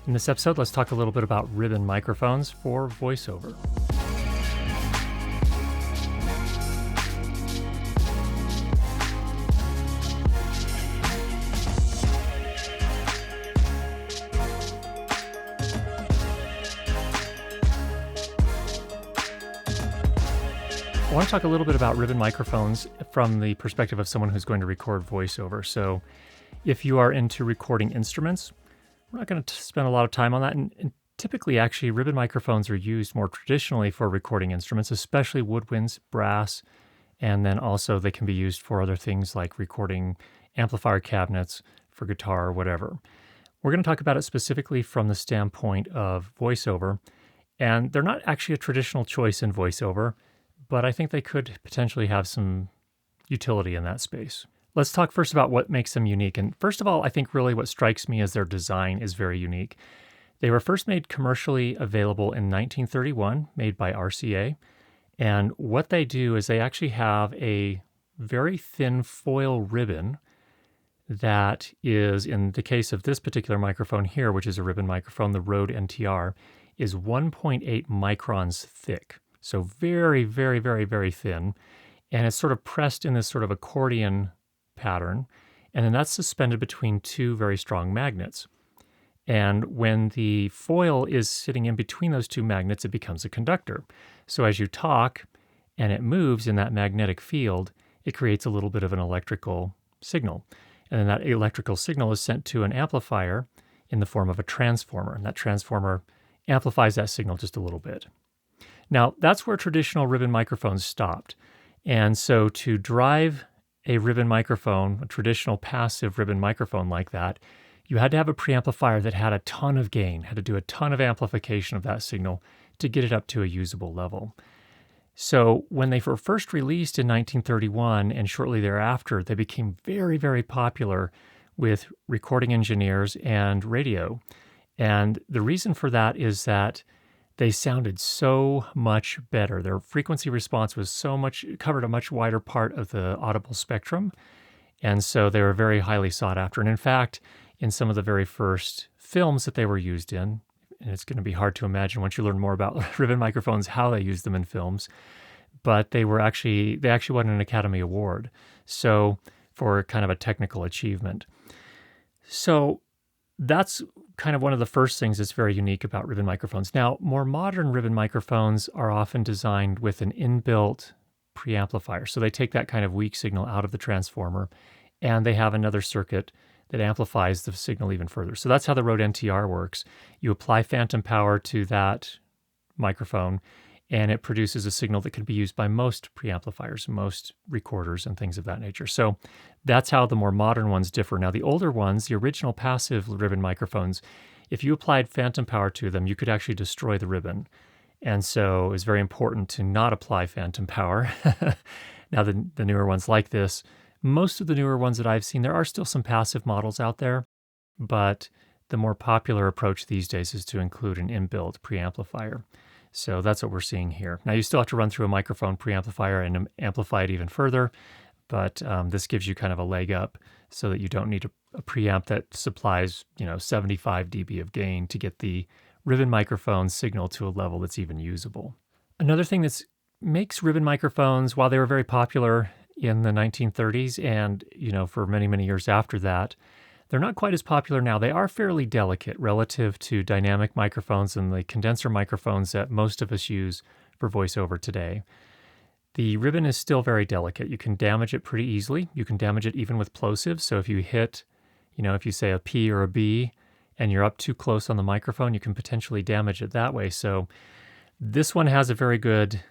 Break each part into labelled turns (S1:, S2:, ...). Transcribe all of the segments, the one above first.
S1: In this episode, let's talk a little bit about ribbon microphones for voiceover. I want to talk a little bit about ribbon microphones from the perspective of someone who's going to record voiceover. So if you are into recording instruments, we're not going to spend a lot of time on that. And typically, actually, ribbon microphones are used more traditionally for recording instruments, especially woodwinds, brass, and then also they can be used for other things like recording amplifier cabinets for guitar or whatever. We're going to talk about it specifically from the standpoint of voiceover, and they're not actually a traditional choice in voiceover, but I think they could potentially have some utility in that space. Let's talk first about what makes them unique. And first of all, I think really what strikes me is their design is very unique. They were first made commercially available in 1931, made by RCA. And what they do is they actually have a very thin foil ribbon that is, in the case of this particular microphone here, which is a ribbon microphone, the RODE NTR, is 1.8 microns thick. So very, very, very, very thin. And it's sort of pressed in this sort of accordion pattern. And then that's suspended between two very strong magnets. And when the foil is sitting in between those two magnets, it becomes a conductor. So as you talk and it moves in that magnetic field, it creates a little bit of an electrical signal. And then that electrical signal is sent to an amplifier in the form of a transformer. And that transformer amplifies that signal just a little bit. Now, that's where traditional ribbon microphones stopped. And so to drive a ribbon microphone, a traditional passive ribbon microphone like that, you had to have a preamplifier that had a ton of gain, had to do a ton of amplification of that signal to get it up to a usable level. So when they were first released in 1931 and shortly thereafter, they became very, very popular with recording engineers and radio. And the reason for that is that they sounded so much better. Their frequency response was covered a much wider part of the audible spectrum. And so they were very highly sought after. And in fact, in some of the very first films that they were used in, and it's going to be hard to imagine once you learn more about ribbon microphones, how they used them in films, but they actually won an Academy Award. So for kind of a technical achievement. So that's kind of one of the first things that's very unique about ribbon microphones. Now, more modern ribbon microphones are often designed with an inbuilt preamplifier. So they take that kind of weak signal out of the transformer, and they have another circuit that amplifies the signal even further. So that's how the RODE NTR works. You apply phantom power to that microphone, and it produces a signal that can be used by most preamplifiers, most recorders, and things of that nature. So that's how the more modern ones differ. Now, the older ones, the original passive ribbon microphones, if you applied phantom power to them, you could actually destroy the ribbon. And so it's very important to not apply phantom power. Now, the newer ones like this, most of the newer ones that I've seen, there are still some passive models out there, but the more popular approach these days is to include an inbuilt preamplifier. So that's what we're seeing here. Now, you still have to run through a microphone preamplifier and amplify it even further, but this gives you kind of a leg up so that you don't need a preamp that supplies 75 dB of gain to get the ribbon microphone signal to a level that's even usable. Another thing that makes ribbon microphones, while they were very popular in the 1930s and for many, many years after that, they're not quite as popular now. They are fairly delicate relative to dynamic microphones and the condenser microphones that most of us use for voiceover today. The ribbon is still very delicate. You can damage it pretty easily. You can damage it even with plosives. So if you hit, if you say a P or a B and you're up too close on the microphone, you can potentially damage it that way. So this one has a very good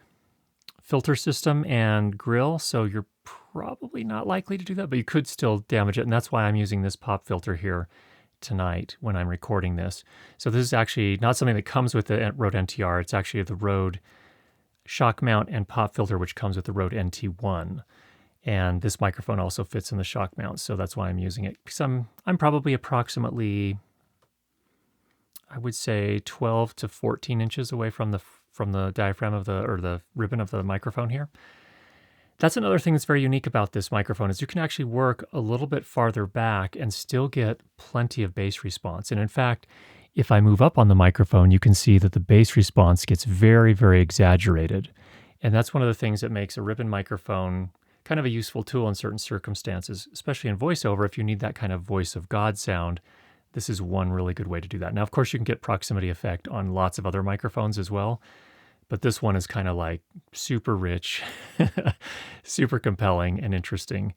S1: filter system and grill, so you're probably not likely to do that, but you could still damage it, and that's why I'm using this pop filter here tonight when I'm recording this. So this is actually not something that comes with the RODE NTR, it's actually the RODE shock mount and pop filter, which comes with the RODE NT1. And this microphone also fits in the shock mount, so that's why I'm using it. Because I'm probably approximately, I would say 12 to 14 inches away from the diaphragm of the ribbon of the microphone here. That's another thing that's very unique about this microphone is you can actually work a little bit farther back and still get plenty of bass response. And in fact, If I move up on the microphone, you can see that the bass response gets very, very exaggerated. And that's one of the things that makes a ribbon microphone kind of a useful tool in certain circumstances, especially in voiceover. If you need that kind of voice of God sound, this is one really good way to do that. Now, of course, you can get proximity effect on lots of other microphones as well, but this one is kind of like super rich, super compelling and interesting.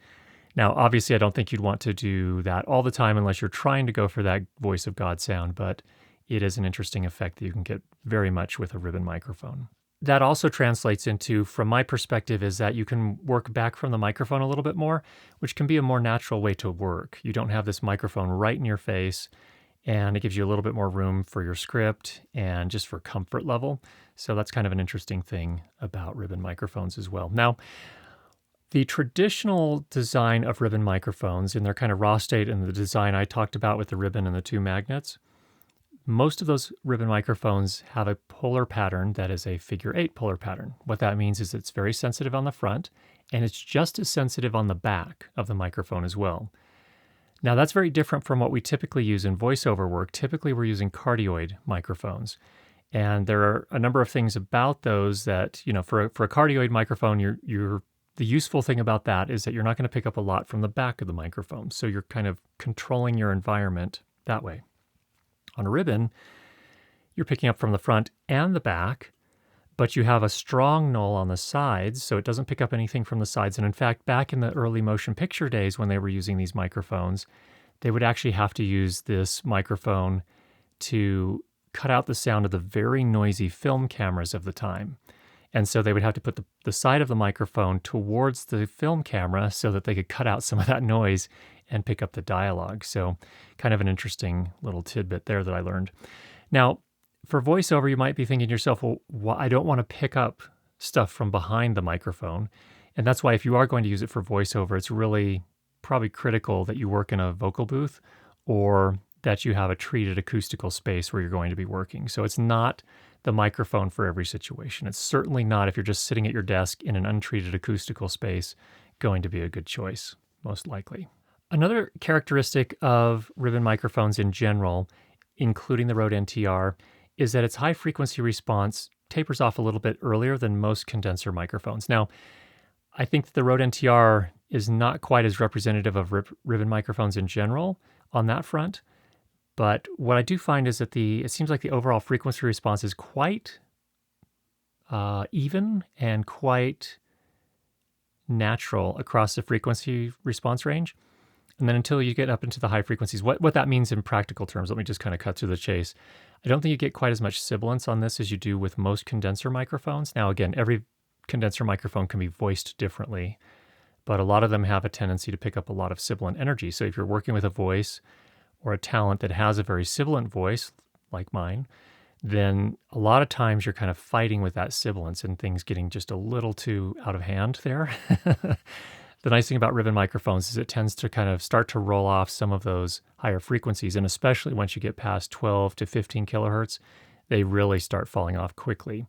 S1: Now, obviously, I don't think you'd want to do that all the time unless you're trying to go for that voice of God sound, but it is an interesting effect that you can get very much with a ribbon microphone. That also translates into, from my perspective, is that you can work back from the microphone a little bit more, which can be a more natural way to work. You don't have this microphone right in your face, and it gives you a little bit more room for your script and just for comfort level. So that's kind of an interesting thing about ribbon microphones as well. Now, the traditional design of ribbon microphones in their kind of raw state and the design I talked about with the ribbon and the two magnets, most of those ribbon microphones have a polar pattern that is a figure 8 polar pattern. What that means is it's very sensitive on the front, and it's just as sensitive on the back of the microphone as well. Now, that's very different from what we typically use in voiceover work. Typically, we're using cardioid microphones. And there are a number of things about those that, for a cardioid microphone, the useful thing about that is that you're not going to pick up a lot from the back of the microphone. So you're kind of controlling your environment that way. On a ribbon, you're picking up from the front and the back, but you have a strong null on the sides, so it doesn't pick up anything from the sides. And in fact, back in the early motion picture days when they were using these microphones, they would actually have to use this microphone to cut out the sound of the very noisy film cameras of the time. And so they would have to put the side of the microphone towards the film camera so that they could cut out some of that noise and pick up the dialogue. So kind of an interesting little tidbit there that I learned. Now, for voiceover, you might be thinking to yourself, well, I don't want to pick up stuff from behind the microphone. And that's why if you are going to use it for voiceover, it's really probably critical that you work in a vocal booth or that you have a treated acoustical space where you're going to be working. So it's not the microphone for every situation. It's certainly not, if you're just sitting at your desk in an untreated acoustical space, going to be a good choice, most likely. Another characteristic of ribbon microphones in general, including the RODE NTR, is that its high frequency response tapers off a little bit earlier than most condenser microphones. Now, I think the RODE NTR is not quite as representative of ribbon microphones in general on that front, but what I do find is that it seems like the overall frequency response is quite even and quite natural across the frequency response range. And then until you get up into the high frequencies, what that means in practical terms, let me just kind of cut to the chase. I don't think you get quite as much sibilance on this as you do with most condenser microphones. Now, again, every condenser microphone can be voiced differently, but a lot of them have a tendency to pick up a lot of sibilant energy. So if you're working with a voice or a talent that has a very sibilant voice, like mine, then a lot of times you're kind of fighting with that sibilance and things getting just a little too out of hand there. The nice thing about ribbon microphones is it tends to kind of start to roll off some of those higher frequencies, and especially once you get past 12 to 15 kilohertz, they really start falling off quickly.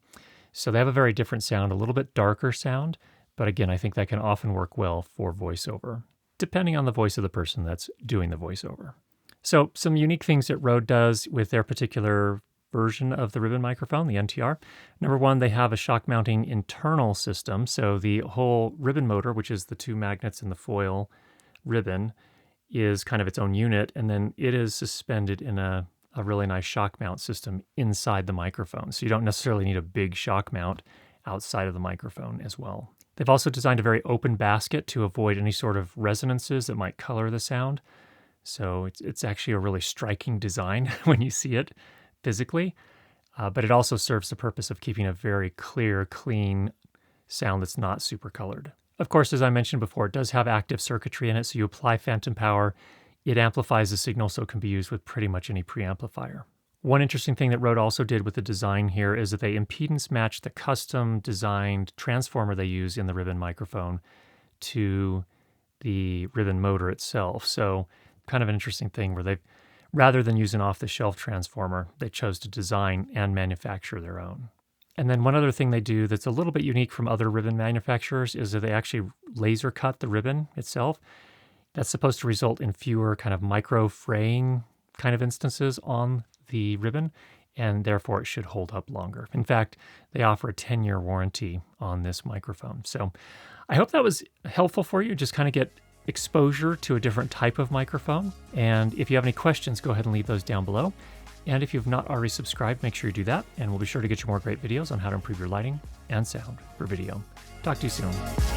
S1: So they have a very different sound, a little bit darker sound, but again, I think that can often work well for voiceover, depending on the voice of the person that's doing the voiceover. So some unique things that Rode does with their particular version of the ribbon microphone, the NTR. Number one, they have a shock mounting internal system. So the whole ribbon motor, which is the two magnets and the foil ribbon, is kind of its own unit. And then it is suspended in a really nice shock mount system inside the microphone. So you don't necessarily need a big shock mount outside of the microphone as well. They've also designed a very open basket to avoid any sort of resonances that might color the sound. So it's actually a really striking design when you see it physically, but it also serves the purpose of keeping a very clear, clean sound that's not super colored. Of course, as I mentioned before, it does have active circuitry in it, so you apply phantom power, it amplifies the signal so it can be used with pretty much any preamplifier. One interesting thing that Rode also did with the design here is that they impedance matched the custom designed transformer they use in the ribbon microphone to the ribbon motor itself. So kind of an interesting thing where they've, rather than use an off-the-shelf transformer, they chose to design and manufacture their own. And then one other thing they do that's a little bit unique from other ribbon manufacturers is that they actually laser cut the ribbon itself. That's supposed to result in fewer kind of micro fraying kind of instances on the ribbon, and therefore it should hold up longer. In fact, they offer a 10-year warranty on this microphone. So I hope that was helpful for you. Just kind of get exposure to a different type of microphone. And if you have any questions, go ahead and leave those down below. And if you've not already subscribed, make sure you do that. And we'll be sure to get you more great videos on how to improve your lighting and sound for video. Talk to you soon.